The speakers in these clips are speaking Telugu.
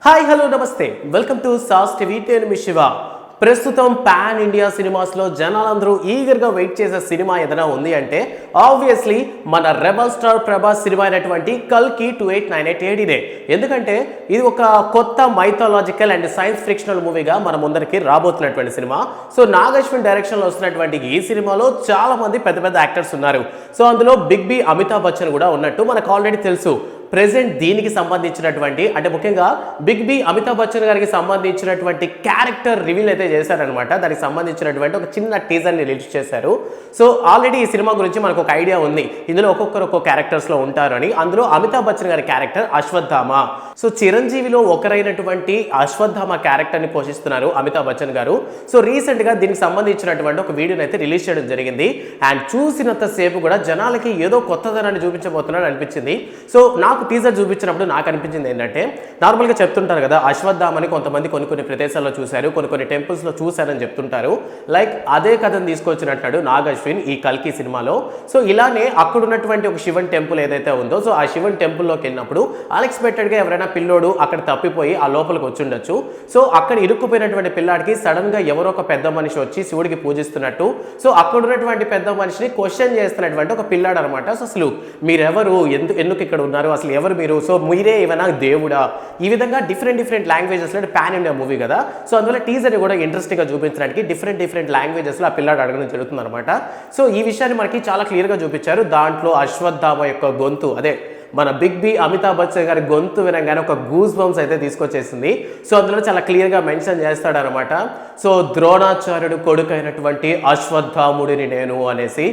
హాయ్ హలో నమస్తే వెల్కమ్ టు సాస్ టీవీ నేను మీ శివ. ప్రస్తుతం పాన్ ఇండియా సినిమాస్లో జనాలందరూ ఈగర్గా వెయిట్ చేసే సినిమా ఏదైనా ఉంది అంటే ఆబ్వియస్లీ మన రెబల్ స్టార్ ప్రభాస్ సినిమా అయినటువంటి కల్కి 2898 AD. ఎందుకంటే ఇది ఒక కొత్త మైథాలజికల్ అండ్ సైన్స్ ఫిక్షనల్ మూవీగా మన ముందరికి రాబోతున్నటువంటి సినిమా. సో నాగ్ అశ్విన్ డైరెక్షన్లో వస్తున్నటువంటి ఈ సినిమాలో చాలా మంది పెద్ద పెద్ద యాక్టర్స్ ఉన్నారు. సో అందులో బిగ్ బి అమితాబ్ బచ్చన్ కూడా ఉన్నట్టు మనకు ఆల్రెడీ తెలుసు. ప్రెజెంట్ దీనికి సంబంధించినటువంటి అంటే ముఖ్యంగా బిగ్ బి అమితాబ్ బచ్చన్ గారికి సంబంధించినటువంటి క్యారెక్టర్ రివీల్ అయితే చేశారనమాట. దానికి సంబంధించినటువంటి ఒక చిన్న టీజర్ని రిలీజ్ చేశారు. సో ఆల్రెడీ ఈ సినిమా గురించి మనకు ఒక ఐడియా ఉంది. ఇందులో ఒక్కొక్కరు ఒక్కొక్క క్యారెక్టర్స్లో ఉంటారు అని. అందులో అమితాబ్ బచ్చన్ గారి క్యారెక్టర్ అశ్వత్థామ. సో చిరంజీవిలో ఒకరైనటువంటి అశ్వత్థామ క్యారెక్టర్ని పోషిస్తున్నారు అమితాబ్ బచ్చన్ గారు. సో రీసెంట్గా దీనికి సంబంధించినటువంటి ఒక వీడియోని అయితే రిలీజ్ చేయడం జరిగింది. అండ్ చూసినంత సేపు కూడా జనాలకి ఏదో కొత్తదనాన్ని చూపించబోతున్నాడు అనిపించింది. సో నాకు టీజర్ చూపించినప్పుడు నాకు అనిపించింది ఏంటంటే, నార్మల్గా చెప్తుంటారు కదా అశ్వత్థామని కొంతమంది కొన్ని ప్రదేశాల్లో చూశారు, కొన్ని టెంపుల్స్లో చూశారని చెప్తుంటారు. లైక్ అదే కథను తీసుకొచ్చినట్టు నాగ్ అశ్విన్ ఈ కల్కి సినిమాలో. సో ఇలానే అక్కడ ఉన్నటువంటి ఒక శివన్ టెంపుల్ ఏదైతే ఉందో, సో ఆ శివన్ టెంపుల్లోకి వెళ్ళినప్పుడు అన్ఎక్స్పెక్టెడ్గా ఎవరైనా పిల్లోడు అక్కడ తప్పిపోయి ఆ లోపలికి వచ్చి ఉండొచ్చు. సో అక్కడ ఇరుక్కుపోయినటువంటి పిల్లాడికి సడన్గా ఎవరో ఒక పెద్ద మనిషి వచ్చి శివుడికి పూజిస్తున్నట్టు, సో అక్కడ ఉన్నటువంటి పెద్ద మనిషిని క్వశ్చన్ చేస్తున్నటువంటి ఒక పిల్లాడు అనమాట. సో అసలు మీరెవరు, ఎందుకు ఇక్కడ ఉన్నారు, అసలు ఎవరు మీరు, సో మీరే ఏమైనా దేవుడా, ఈ విధంగా డిఫరెంట్ లాంగ్వేజెస్లో పాన్ ఇండియా మూవీ కదా. సో అందులో టీజర్ని కూడా ఇంట్రెస్టింగ్గా చూపించడానికి డిఫరెంట్ లాంగ్వేజెస్లో ఆ పిల్లాడు అడగడం జరుగుతుంది అనమాట. సో ఈ విషయాన్ని మనకి చాలా క్లియర్గా చూపించారు. దాంట్లో అశ్వత్థామ యొక్క గొంతు, అదే మన బిగ్ బి అమితాబ్ బచ్చన్ గారి గొంతు వినగానే ఒక గూస్ బంప్స్ అయితే తీసుకొచ్చేసింది. సో అందులో చాలా క్లియర్గా మెన్షన్ చేస్తాడు అనమాట. సో ద్రోణాచార్యుడు కొడుకు అయినటువంటి అశ్వత్థాముడిని నేను అనేసి.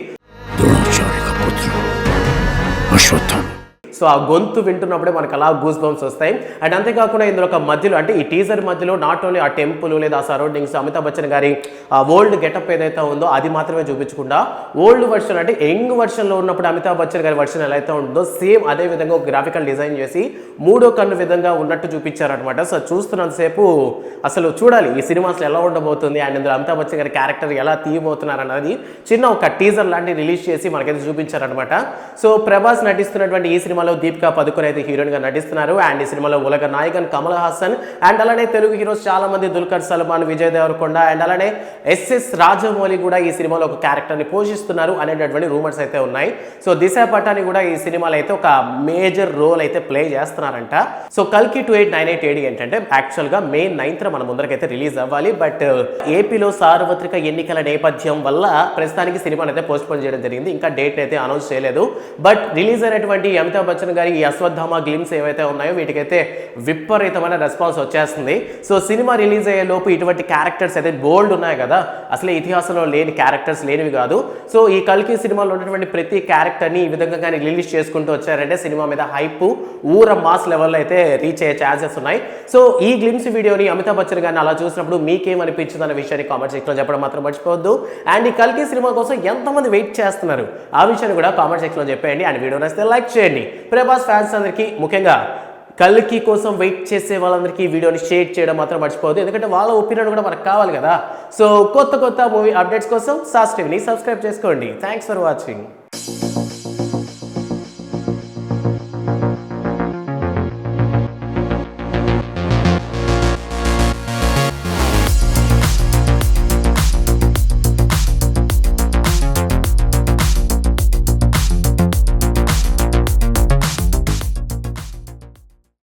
సో ఆ గొంతు వింటున్నప్పుడే మనకు అలా గూస్ బంప్స్ వస్తాయి. అండ్ అంతేకాకుండా ఇందులో ఒక మధ్యలో అంటే ఈ టీజర్ మధ్యలో నాట్ ఓన్లీ ఆ టెంపుల్ లేదా ఆ సరౌండింగ్స్, అమితాబ్ బచ్చన్ గారి ఓల్డ్ గెటప్ ఏదైతే ఉందో అది మాత్రమే చూపించకుండా ఓల్డ్ వర్షన్ అంటే యంగ్ వర్షన్లో ఉన్నప్పుడు అమితాబ్ బచ్చన్ గారి వర్షన్ ఎలా అయితే ఉంటుందో సేమ్ అదే విధంగా ఒక గ్రాఫికల్ డిజైన్ చేసి మూడో కన్ను విధంగా ఉన్నట్టు చూపించారనమాట. సో చూస్తున్నంతసేపు అసలు చూడాలి ఈ సినిమా అసలు ఎలా ఉండబోతుంది అండ్ ఇందులో అమితాబ్ బచ్చన్ గారి క్యారెక్టర్ ఎలా తీయబోతున్నారు అన్నది చిన్న ఒక టీజర్ లాంటి రిలీజ్ చేసి మనకైతే చూపించారనమాట. సో ప్రభాస్ నటిస్తున్నటువంటి ఈ సినిమా దీపికా పదుకొనే అయితే హీరోయిన్ గా నటిస్తున్నారు. అండ్ ఈ సినిమాలో ఉలగ నాయకన్ కమల్ హాసన్ అండ్ అలానే తెలుగు హీరోస్ చాలా మంది దుల్కర్ సల్మాన్, విజయ్ దేవరకొండ అండ్ అలానే ఎస్ఎస్ రాజమౌళి కూడా ఈ సినిమాలో ఒక క్యారెక్టర్ ని పోషిస్తున్నారు అనేటటువంటి రూమర్స్ అయితే ఉన్నాయి. సో దిశ పటాని కూడా ఈ సినిమాలో అయితే ఒక మేజర్ రోల్ అయితే ప్లే చేస్తున్నారంట. సో కల్కి 2898 AD ఏంటంటే యాక్చువల్ గా May 9th మన ముందరకైతే రిలీజ్ అవ్వాలి. బట్ ఏపీలో సార్వత్రిక ఎన్నికల నేపథ్యం వల్ల ప్రస్తుతానికి సినిమాని అయితే పోస్ట్ పోన్ చేయడం జరిగింది. ఇంకా డేట్ అయితే అనౌన్స్ చేయలేదు. బట్ రిలీజ్ అయినటువంటి అమితాబ్ బచ్చన్ గారి ఈ అశ్వత్థామ గ్లిమ్స్ ఏవైతే ఉన్నాయో వీటికైతే విపరీతమైన రెస్పాన్స్ వచ్చేస్తుంది. సో సినిమా రిలీజ్ అయ్యే లోపు ఇటువంటి క్యారెక్టర్స్ అయితే బోల్డ్ ఉన్నాయి కదా, అసలే ఇతిహాసంలో లేని క్యారెక్టర్స్ లేనివి కాదు. సో ఈ కల్కి సినిమాలో ఉన్నటువంటి ప్రతి క్యారెక్టర్ని ఈ విధంగా కానీ రిలీజ్ చేసుకుంటూ వచ్చారంటే సినిమా మీద హైప్ ఊర మాస్ లెవెల్లో అయితే రీచ్ అయ్యే ఛాన్సెస్ ఉన్నాయి. సో ఈ గ్లిమ్స్ వీడియోని అమితాబ్ బచ్చన్ గారిని అలా చూసినప్పుడు మీకేమనిపించింది అన్న విషయాన్ని కామెంట్ సెక్షన్లో చెప్పడం మాత్రం మర్చిపోవద్దు. అండ్ ఈ కల్కి సినిమా కోసం ఎంతమంది వెయిట్ చేస్తున్నారు ఆ విషయాన్ని కూడా కామెంట్ సెక్షన్లో చెప్పేయండి. అండ్ వీడియో నచ్చితే లైక్ చేయండి. ప్రభాస్ ఫ్యాన్స్ అందరికీ, ముఖ్యంగా కల్కి కోసం వెయిట్ చేసే వాళ్ళందరికీ వీడియోని షేర్ చేయడం మాత్రం మర్చిపోవద్దు. ఎందుకంటే వాళ్ళ ఒపీనియన్ కూడా మనకు కావాలి కదా. సో కొత్త మూవీ అప్డేట్స్ కోసం సాస్ టీవీని సబ్స్క్రైబ్ చేసుకోండి. Thanks for watching.